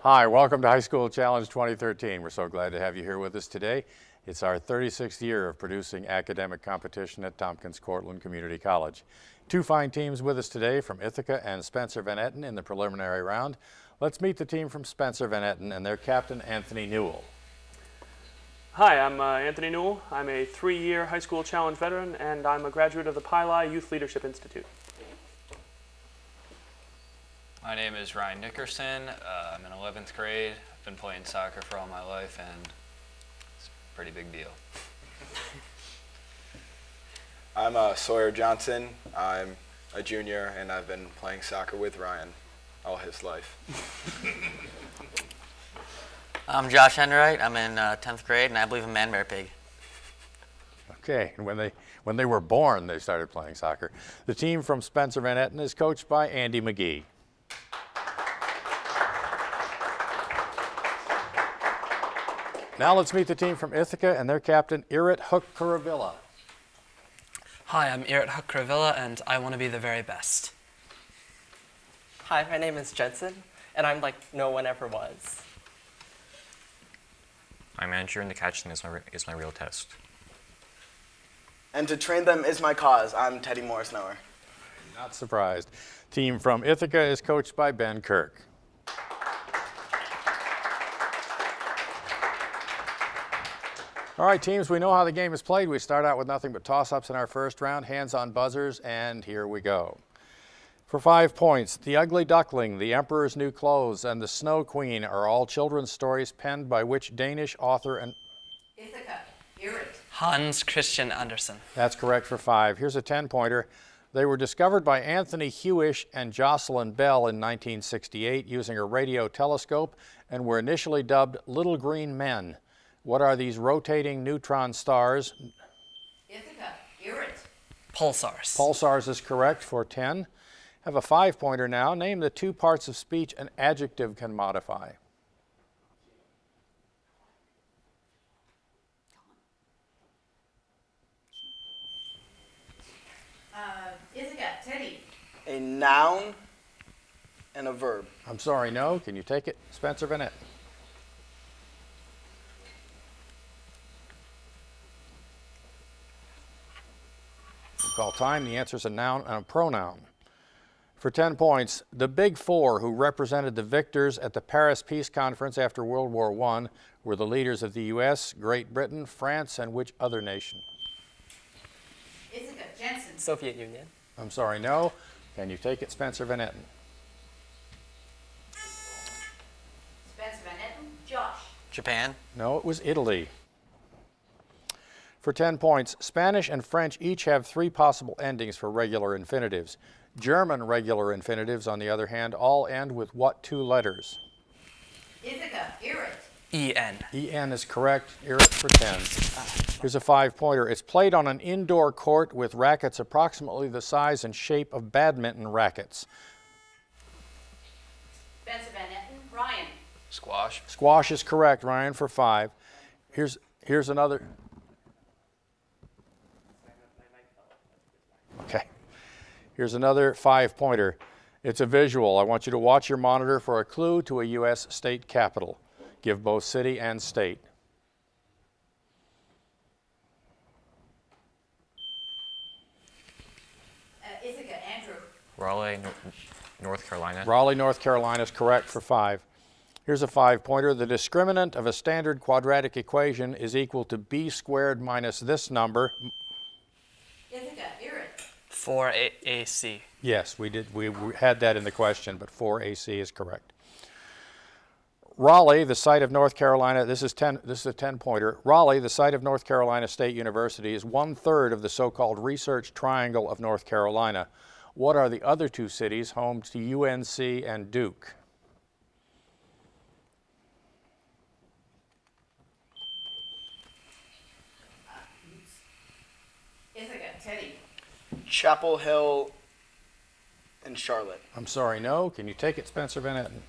Hi, welcome to High School Challenge 2013. We're so glad to have you here with us today. It's our 36th year of producing academic competition at Tompkins-Cortland Community College. Two fine teams with us today from Ithaca and Spencer Van Etten in the preliminary round. Let's meet the team from Spencer Van Etten and their captain, Anthony Newell. Hi, I'm Anthony Newell. I'm a 3-year High School Challenge veteran, and I'm a graduate of the Pili Youth Leadership Institute. My name is Ryan Nickerson. I'm in 11th grade. I've been playing soccer for all my life, and it's a pretty big deal. I'm Sawyer Johnson. I'm a junior, and I've been playing soccer with Ryan all his life. I'm Josh Enright. I'm in 10th grade, and I believe in Man Bear Pig. Okay, and when they were born, they started playing soccer. The team from Spencer Van Etten is coached by Andy McGee. Now let's meet the team from Ithaca and their captain, Irit Hukkaravilla. Hi, I'm Irit Hukkaravilla, and I want to be the very best. Hi, my name is Jensen, and I'm like no one ever was. My manager and the catching is my real test. And to train them is my cause. I'm Teddy Morrisnower. Not surprised. Team from Ithaca is coached by Ben Kirk. All right, teams, we know how the game is played. We start out with nothing but toss-ups in our first round, hands on buzzers, and here we go. For 5 points, The Ugly Duckling, The Emperor's New Clothes, and The Snow Queen are all children's stories penned by which Danish author and... Ithaca, Irit. Hans Christian Andersen. That's correct for 5. Here's a 10-pointer. They were discovered by Anthony Hewish and Jocelyn Bell in 1968 using a radio telescope and were initially dubbed Little Green Men. What are these rotating neutron stars? Ithaca, Irit. Pulsars. Pulsars is correct for 10. Have a 5-pointer now. Name the 2 parts of speech an adjective can modify. Ithaca, Teddy. A noun and a verb. I'm sorry, no. Can you take it? Spencer Van Etten. Call time. The answer is a noun and a pronoun. For 10 points, the Big Four, who represented the victors at the Paris Peace Conference after World War I, were the leaders of the U.S., Great Britain, France, and which other nation? Ithaca, Jensen. Soviet Union. I'm sorry, no. Can you take it, Spencer Van Etten? Spencer Van Etten. Josh. Japan. No, it was Italy. For 10 points, Spanish and French each have 3 possible endings for regular infinitives. German regular infinitives, on the other hand, all end with what 2 letters? Ithaca, Irit. E-N. E-N is correct. Irit for 10. Here's a 5-pointer. It's played on an indoor court with rackets approximately the size and shape of badminton rackets. Spencer Van Etten. Ryan. Squash. Squash is correct, Ryan, for 5. Here's another. Okay. Here's another 5-pointer. It's a visual. I want you to watch your monitor for a clue to a U.S. state capital. Give both city and state. Ithaca, Andrew. Raleigh, North Carolina. Raleigh, North Carolina is correct for 5. Here's a 5-pointer. The discriminant of a standard quadratic equation is equal to b squared minus this number. Ithaca, Irit. 4AC. Yes, we did. We had that in the question, but 4AC is correct. Raleigh, the site of North Carolina, this is a 10-pointer. Raleigh, the site of North Carolina State University, is 1/3 of the so-called Research Triangle of North Carolina. What are the other 2 cities home to UNC and Duke? Ithaca, Teddy. Chapel Hill and Charlotte. I'm sorry, no. Can you take it, Spencer Van Etten?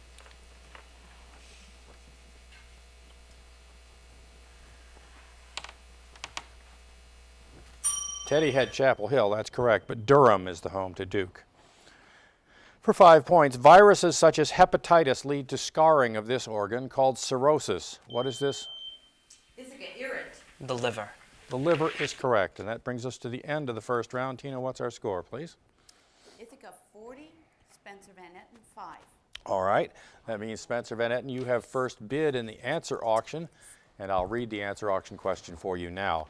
Teddy had Chapel Hill, that's correct, but Durham is the home to Duke. For 5 points, viruses such as hepatitis lead to scarring of this organ called cirrhosis. What is this? Ithaca, Irrit. The liver. The liver is correct, and that brings us to the end of the first round. Tina, what's our score, please? Ithaca 40, Spencer Van Etten 5. All right, that means Spencer Van Etten, you have first bid in the answer auction, and I'll read the answer auction question for you now.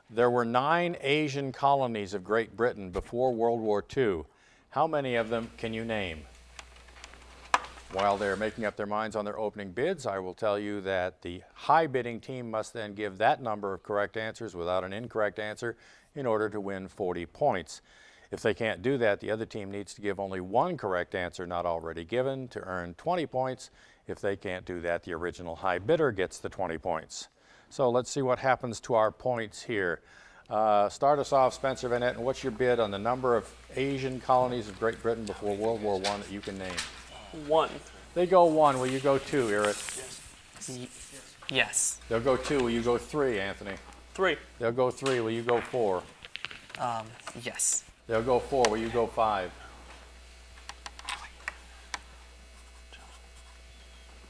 There were 9 Asian colonies of Great Britain before World War II. How many of them can you name? While they're making up their minds on their opening bids, I will tell you that the high bidding team must then give that number of correct answers without an incorrect answer in order to win 40 points. If they can't do that, the other team needs to give only one correct answer not already given to earn 20 points. If they can't do that, the original high bidder gets the 20 points. So let's see what happens to our points here. Start us off, Spencer Van Etten. What's your bid on the number of Asian colonies of Great Britain before World War I that you can name? 1. They go 1. Will you go 2, Irrit? Yes. They'll go 2. Will you go 3, Anthony? 3. They'll go 3. Will you go 4? Yes. They'll go 4. Will you go 5?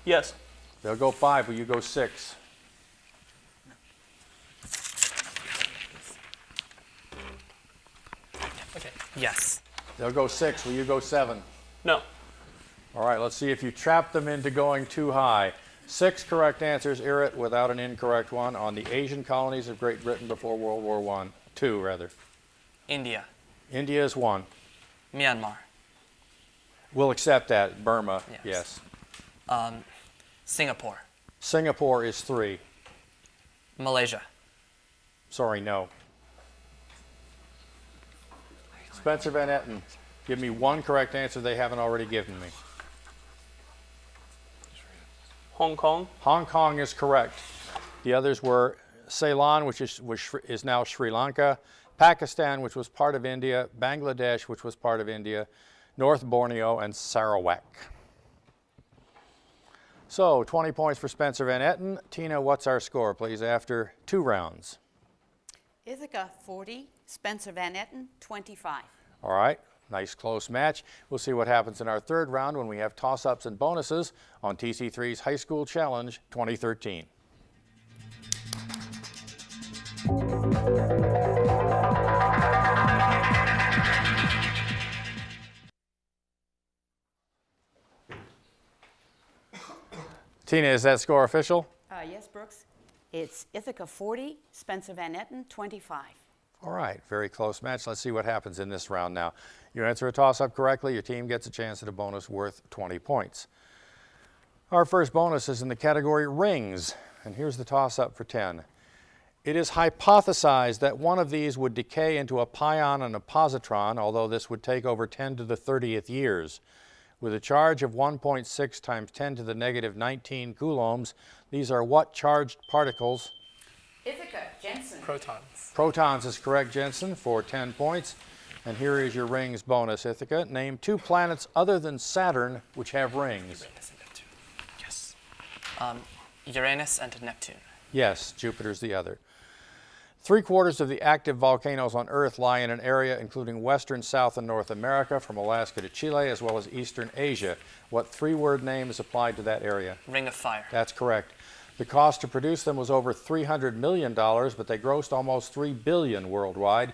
Yes. They'll go 5. Will you go 6? Okay. Yes. They'll go 6. Will you go 7? No. All right, let's see if you trap them into going too high. 6 correct answers, Irrit, without an incorrect one, on the Asian colonies of Great Britain before World War II, rather. India. India is 1. Myanmar. We'll accept that. Burma, Yes. yes. Singapore. Singapore is 3. Malaysia. Sorry, no. Spencer Van Etten, give me one correct answer they haven't already given me. Hong Kong. Hong Kong is correct. The others were Ceylon, which is now Sri Lanka, Pakistan, which was part of India, Bangladesh, which was part of India, North Borneo, and Sarawak. So 20 points for Spencer Van Etten. Tina, what's our score, please, after 2 rounds? Ithaca 40, Spencer Van Etten 25. All right, nice close match. We'll see what happens in our 3rd round when we have toss-ups and bonuses on TC3's High School Challenge 2013. Tina, is that score official? Yes, Brooks. It's Ithaca 40, Spencer Van Etten 25. All right, very close match. Let's see what happens in this round now. You answer a toss-up correctly, your team gets a chance at a bonus worth 20 points. Our first bonus is in the category rings, and here's the toss-up for 10. It is hypothesized that one of these would decay into a pion and a positron, although this would take over 10 to the 30th years. With a charge of 1.6 times 10 to the negative 19 coulombs, these are what charged particles? Ithaca, Jensen. Protons. Protons is correct, Jensen, for 10 points. And here is your rings bonus, Ithaca. Name 2 planets other than Saturn which have rings. Uranus and Neptune. Yes. Uranus and Neptune. Yes, Jupiter's the other. 3/4 of the active volcanoes on Earth lie in an area including western, South, and North America, from Alaska to Chile, as well as eastern Asia. What 3-word name is applied to that area? Ring of Fire. That's correct. The cost to produce them was over $300 million, but they grossed almost $3 billion worldwide.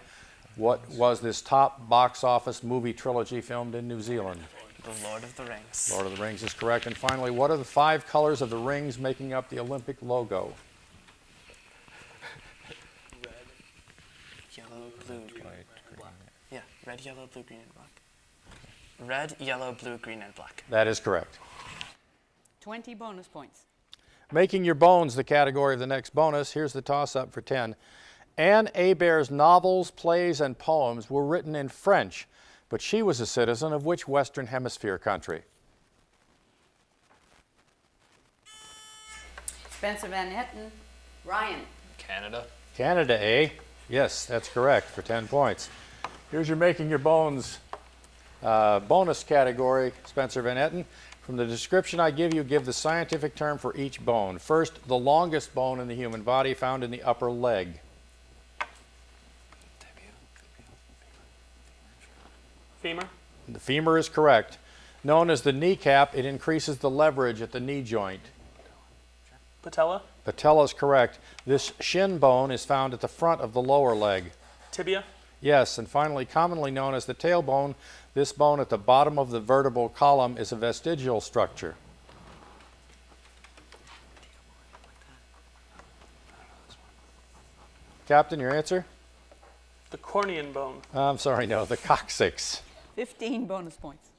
What was this top box office movie trilogy filmed in New Zealand? The Lord of the Rings. Lord of the Rings is correct. And finally, what are the 5 colors of the rings making up the Olympic logo? Yellow, blue, green, black. Yeah, red, yellow, blue, green, and black. Red, yellow, blue, green, and black. That is correct. 20 bonus points. Making your bones the category of the next bonus. Here's the toss-up for 10. Anne Hebert's novels, plays, and poems were written in French, but she was a citizen of which Western Hemisphere country? Spencer Van Etten, Ryan. Canada. Canada, eh? Yes, that's correct for 10 points. Here's your making your bones bonus category, Spencer Van Etten. From the description I give you, give the scientific term for each bone. First, the longest bone in the human body, found in the upper leg. Femur. The femur is correct. Known as the kneecap, it increases the leverage at the knee joint. Patella. Patella is correct. This shin bone is found at the front of the lower leg. Tibia. Yes, and finally, commonly known as the tailbone, this bone at the bottom of the vertebral column is a vestigial structure. Captain, your answer? The cornean bone. I'm sorry, no, the coccyx. 15 bonus points.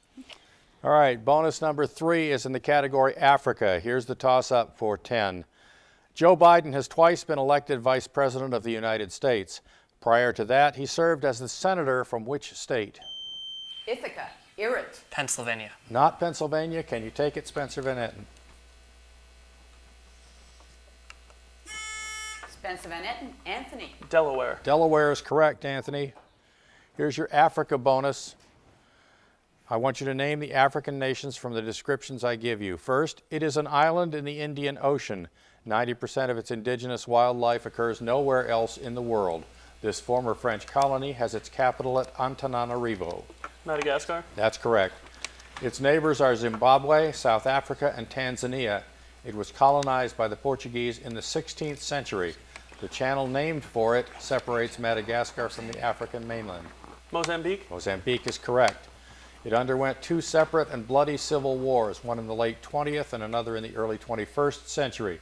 All right, bonus number 3 is in the category Africa. Here's the toss-up for 10. Joe Biden has twice been elected Vice President of the United States. Prior to that, he served as the senator from which state? Ithaca, Irrit. Pennsylvania. Not Pennsylvania. Can you take it, Spencer Van Etten? Spencer Van Etten, Anthony. Delaware. Delaware is correct, Anthony. Here's your Africa bonus. I want you to name the African nations from the descriptions I give you. First, it is an island in the Indian Ocean. 90% of its indigenous wildlife occurs nowhere else in the world. This former French colony has its capital at Antananarivo. Madagascar. That's correct. Its neighbors are Zimbabwe, South Africa, and Tanzania. It was colonized by the Portuguese in the 16th century. The channel named for it separates Madagascar from the African mainland. Mozambique. Mozambique is correct. It underwent 2 separate and bloody civil wars, one in the late 20th and another in the early 21st century.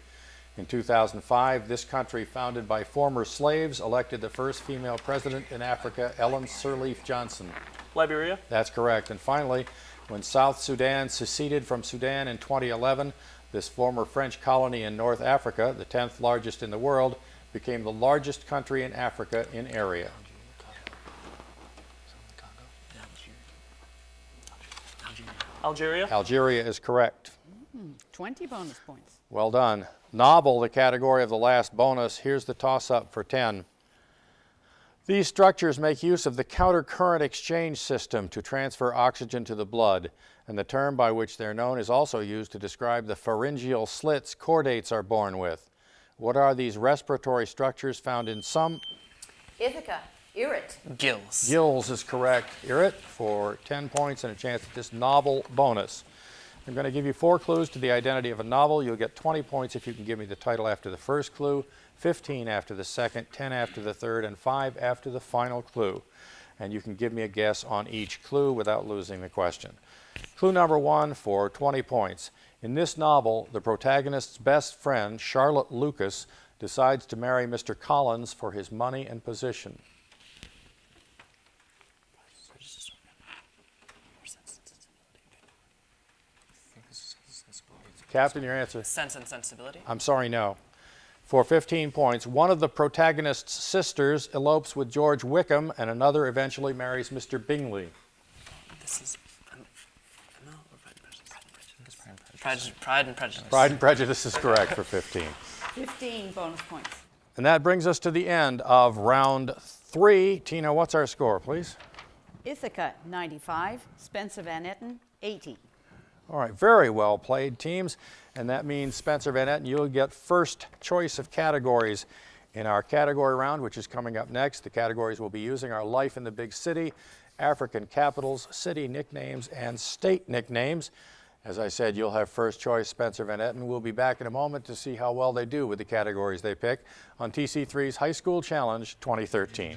In 2005, this country, founded by former slaves, elected the first female president in Africa, Ellen Sirleaf Johnson. Liberia. That's correct. And finally, when South Sudan seceded from Sudan in 2011, this former French colony in North Africa, the 10th largest in the world, became the largest country in Africa in area. Algeria. Algeria is correct. 20 bonus points. Well done. Novel, the category of the last bonus. Here's the toss-up for 10. These structures make use of the countercurrent exchange system to transfer oxygen to the blood, and the term by which they're known is also used to describe the pharyngeal slits chordates are born with. What are these respiratory structures found in some? Ithaca, Irrit. Gills. Gills is correct. Irrit for 10 points and a chance at this novel bonus. I'm going to give you 4 clues to the identity of a novel. You'll get 20 points if you can give me the title after the first clue, 15 after the second, 10 after the third, and 5 after the final clue. And you can give me a guess on each clue without losing the question. Clue number 1 for 20 points. In this novel, the protagonist's best friend, Charlotte Lucas, decides to marry Mr. Collins for his money and position. Captain, your answer? Sense and Sensibility. I'm sorry, no. For 15 points, one of the protagonist's sisters elopes with George Wickham, and another eventually marries Mr. Bingley. This is Emma or Pride and Prejudice. Pride and Prejudice is correct for 15. 15 bonus points. And that brings us to the end of round 3. Tina, what's our score, please? Ithaca, 95. Spencer Van Etten, 80. All right, very well played, teams. And that means, Spencer Van Etten, you'll get first choice of categories in our category round, which is coming up next. The categories we'll be using are Life in the Big City, African Capitals, City Nicknames, and State Nicknames. As I said, you'll have first choice, Spencer Van Etten. We'll be back in a moment to see how well they do with the categories they pick on TC3's High School Challenge 2013.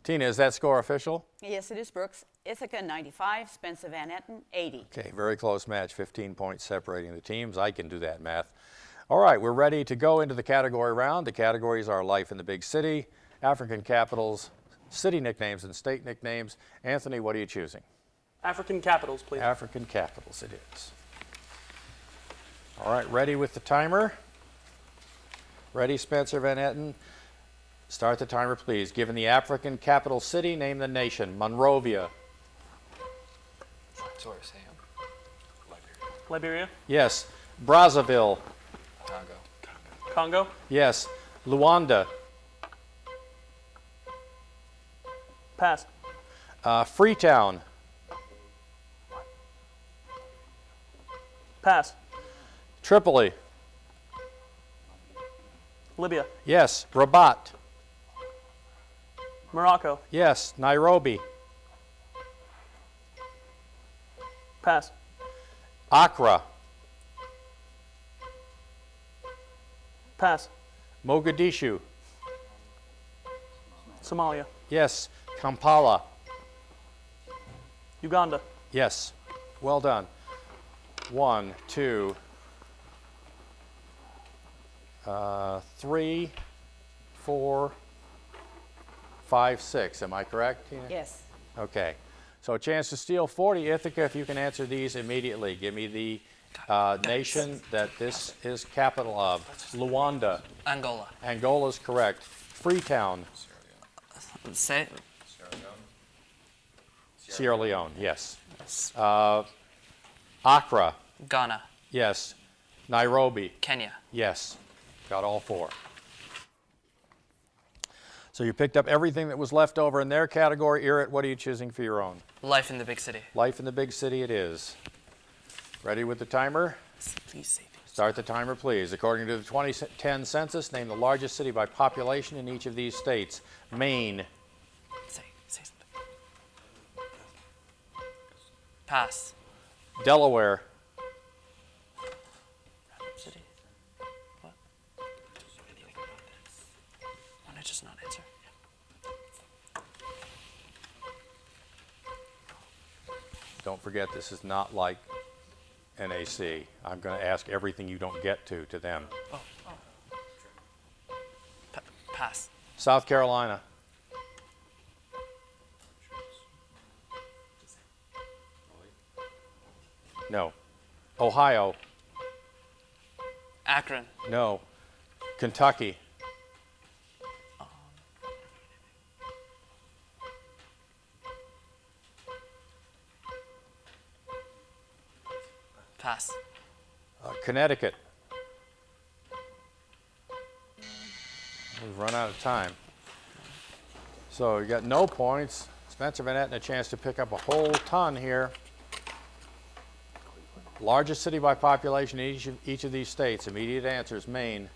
Tina, is that score official? Yes, it is, Brooks. Ithaca, 95. Spencer Van Etten, 80. Okay, very close match, 15 points separating the teams. I can do that math. All right, we're ready to go into the category round. The categories are Life in the Big City, African Capitals, City Nicknames, and State Nicknames. Anthony, what are you choosing? African Capitals, please. African Capitals it is. All right, ready with the timer? Ready, Spencer Van Etten? Start the timer, please. Given the African capital city, name the nation. Monrovia. Sorry, Sam. Liberia. Yes. Brazzaville. Congo. Congo. Yes. Luanda. Pass. Freetown. Pass. Tripoli. Libya. Yes. Rabat. Morocco. Yes. Nairobi. Pass. Accra. Pass. Mogadishu. Somalia. Yes. Kampala. Uganda. Yes. Well done. 1, 2, 3, 4, 5, 6. Am I correct, Tina? Yes. Okay. So a chance to steal 40. Ithaca, if you can answer these immediately. Give me the nation that this is capital of. Luanda. Angola. Angola is correct. Freetown. Say. Sierra Leone, yes. Accra, Ghana. yes. Nairobi, Kenya. yes. Got all 4. So you picked up everything that was left over in their category. Irit, what are you choosing for your own? Life in the big city. Life in the big city it is. Ready with the timer? Please say things. Start the timer, please. According to the 2010 census, name the largest city by population in each of these states. Maine, Say something. Pass. Delaware, City. What? Want to just not answer? don't forget this is not like NAC. I'm going to ask everything you don't get to them. Pass. South Carolina. No. Ohio. Akron. No. Kentucky. Pass. Connecticut. We've run out of time. So you got no points. Spencer Van Etten a chance to pick up a whole ton here. Largest city by population in each of these states. Immediate answers: Maine,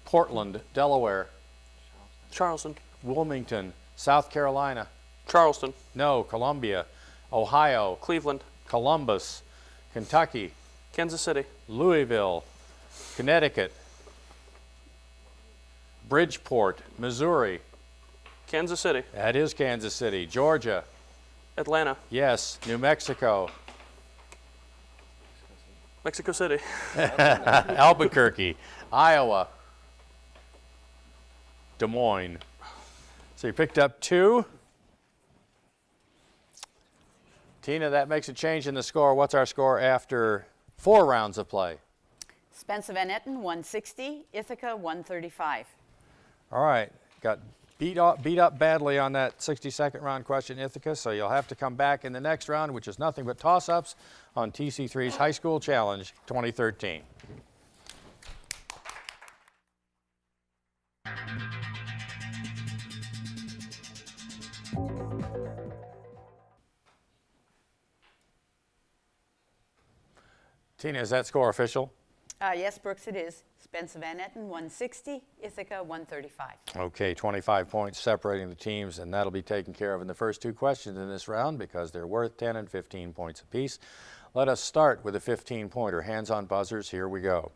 Portland, Delaware, Charleston. Wilmington, South Carolina. Charleston. No, Columbia, Ohio, Cleveland. Columbus, Kentucky, Kansas City. Louisville, Connecticut, Bridgeport, Missouri. Kansas City. That is Kansas City. Georgia, Atlanta. yes. New Mexico, Mexico City. Albuquerque, Iowa, Des Moines. So you picked up 2. Tina, that makes a change in the score. What's our score after 4 rounds of play? Spencer Van Etten, 160. Ithaca, 135. All right, got beat up badly on that 60-second round question, Ithaca, so you'll have to come back in the next round, which is nothing but toss-ups on TC3's High School Challenge 2013. Tina, is that score official? Yes, Brooks, it is. Spencer Van Etten, 160. Ithaca, 135. Okay, 25 points separating the teams, and that'll be taken care of in the first 2 questions in this round because they're worth 10 and 15 points apiece. Let us start with a 15-pointer. Hands on buzzers, here we go.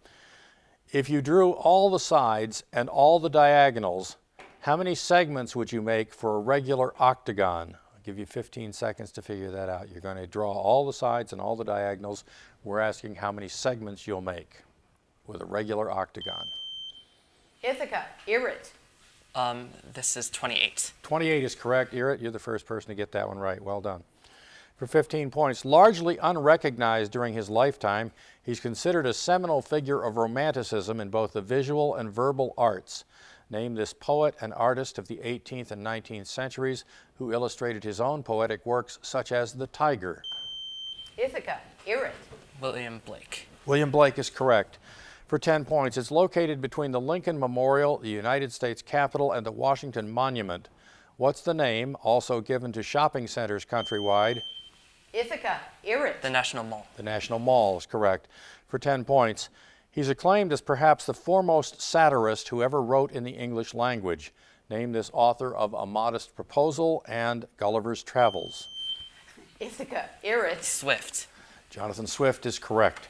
If you drew all the sides and all the diagonals, how many segments would you make for a regular octagon? I'll give you 15 seconds to figure that out. You're going to draw all the sides and all the diagonals. We're asking how many segments you'll make with a regular octagon. Ithaca, Irit. This is 28. 28 is correct. Irit, you're the first person to get that one right. Well done. For 15 points, largely unrecognized during his lifetime, he's considered a seminal figure of Romanticism in both the visual and verbal arts. Name this poet and artist of the 18th and 19th centuries who illustrated his own poetic works such as The Tiger. Ithaca, Irit. William Blake. William Blake is correct. For 10 points, it's located between the Lincoln Memorial, the United States Capitol, and the Washington Monument. What's the name, also given to shopping centers countrywide? Ithaca, Irit. The National Mall. The National Mall is correct. For 10 points, He's acclaimed as perhaps the foremost satirist who ever wrote in the English language. Name this author of A Modest Proposal and Gulliver's Travels. Ithaca, Irrit. Swift. Jonathan Swift is correct.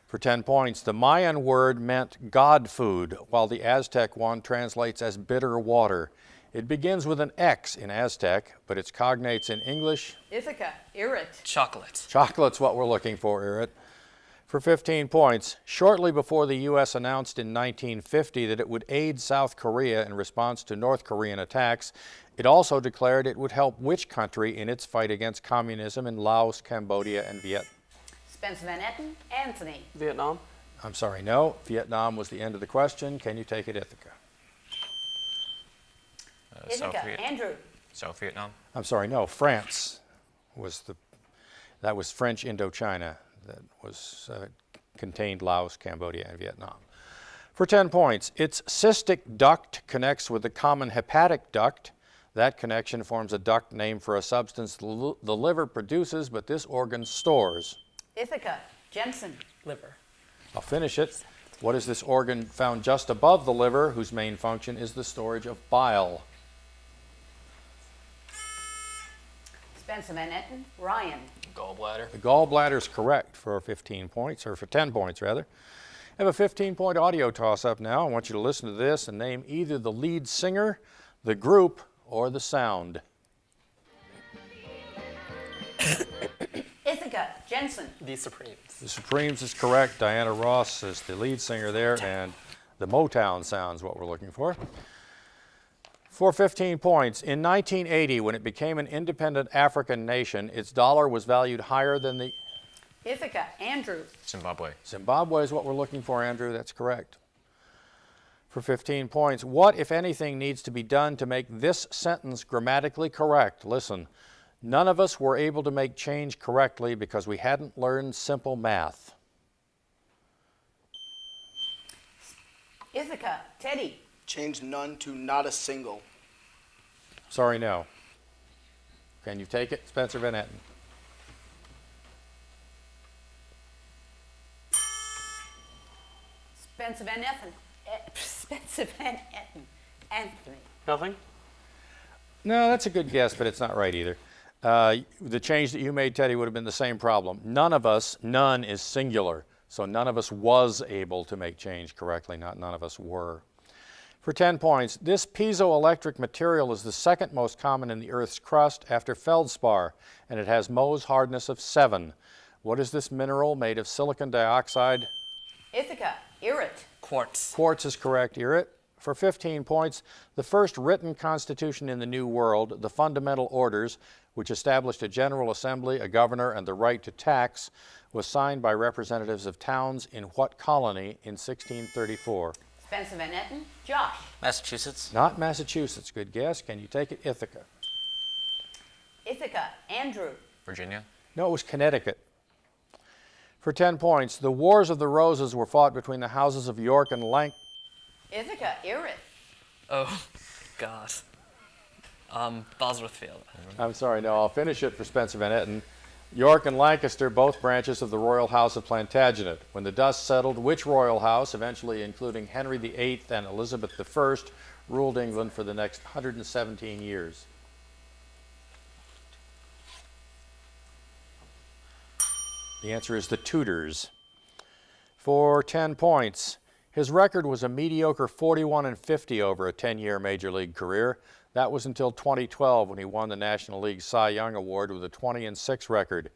For 10 points, the Mayan word meant God food, while the Aztec one translates as bitter water. It begins with an X in Aztec, but its cognates in English. Ithaca, Irrit. Chocolate. Chocolate's what we're looking for, Irrit. For 15 points, shortly before the U.S. announced in 1950 that it would aid South Korea in response to North Korean attacks, it also declared it would help which country in its fight against communism in Laos, Cambodia, and Vietnam? Spencer Van Etten, Anthony. Vietnam. I'm sorry, no. Vietnam was the end of the question. Can you take it, Ithaca? Ithaca, Andrew. South Vietnam. I'm sorry, no. France was that was French Indochina. That was contained Laos, Cambodia, and Vietnam. For 10 points, its cystic duct connects with the common hepatic duct. That connection forms a duct named for a substance the liver produces, but this organ stores. Ithaca, Jensen. Liver. I'll finish it. What is this organ found just above the liver, whose main function is the storage of bile? Spencer Van Etten, Ryan. Gallbladder. The gallbladder is correct for 15 points, or for 10 points rather. I have a 15-point audio toss-up now. I want you to listen to this and name either the lead singer, the group, or the sound. Ithaca, Jensen. The Supremes. The Supremes is correct. Diana Ross is the lead singer there, and the Motown sound's what we're looking for. For 15 points, in 1980, when it became an independent African nation, its dollar was valued higher than the... Ithaca, Andrew. Zimbabwe. Zimbabwe is what we're looking for, Andrew. That's correct. For 15 points, what, if anything, needs to be done to make this sentence grammatically correct? Listen, none of us were able to make change correctly because we hadn't learned simple math. Ithaca, Teddy. Change none to not a single. Sorry, no. Can you take it? Spencer Van Etten. Spencer Van Etten. Spencer Van Etten. Anthony. Nothing. No, that's a good guess, but it's not right either. The change that you made, Teddy, would have been the same problem. None of us, none is singular, so none of us was able to make change correctly, not none of us were. For 10 points, this piezoelectric material is the second most common in the Earth's crust after feldspar, and it has Mohs hardness of 7. What is this mineral made of silicon dioxide? Ithaca, Irrit. Quartz. Quartz is correct, Irrit. For 15 points, the first written constitution in the New World, the Fundamental Orders, which established a General Assembly, a governor, and the right to tax, was signed by representatives of towns in what colony in 1634? Spencer Van Etten, Josh. Massachusetts. Not Massachusetts. Good guess. Can you take it? Ithaca. Ithaca, Andrew. Virginia. No, it was Connecticut. For 10 points, the Wars of the Roses were fought between the houses of York and Lancaster. Ithaca, Irrit. Oh, God. Bosworth Field. I'm sorry, no, I'll finish it for Spencer Van Etten. York and Lancaster, both branches of the royal house of Plantagenet. When the dust settled, which royal house, eventually including Henry VIII and Elizabeth I, ruled England for the next 117 years? The answer is the Tudors. For 10 points, his record was a mediocre 41-50 over a 10-year Major League career. That was until 2012 when he won the National League Cy Young Award with a 20-6 record.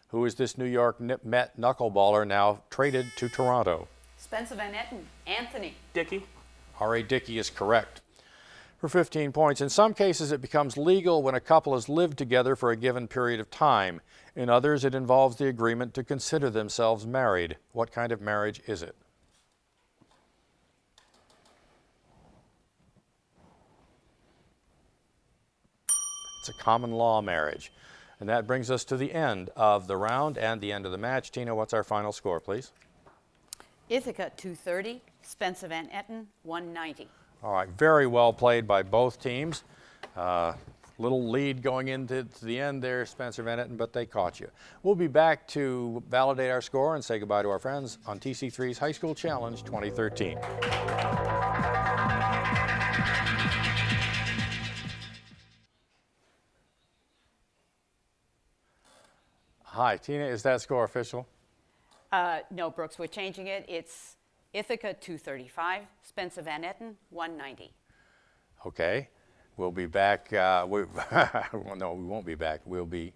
Who is this New York Met knuckleballer now traded to Toronto? Spencer Van Etten, Anthony. Dickey. R.A. Dickey is correct. For 15 points, in some cases it becomes legal when a couple has lived together for a given period of time. In others, it involves the agreement to consider themselves married. What kind of marriage is it? It's a common law marriage. And that brings us to the end of the round and the end of the match. Tina, what's our final score, please? Ithaca, 230. Spencer Van Etten, 190. All right, very well played by both teams. Little lead going into the end there, Spencer Van Etten, but they caught you. We'll be back to validate our score and say goodbye to our friends on TC3's High School Challenge 2013. Hi, Tina, is that score official? No, Brooks, we're changing it. It's Ithaca 235, Spencer Van Etten 190. Okay, we'll be back. Well, no, we won't be back. We'll be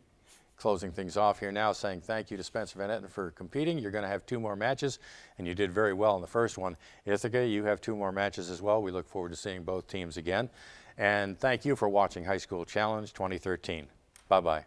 closing things off here now, saying thank you to Spencer Van Etten for competing. You're going to have 2 more matches, and you did very well in the first one. Ithaca, you have 2 more matches as well. We look forward to seeing both teams again. And thank you for watching High School Challenge 2013. Bye-bye.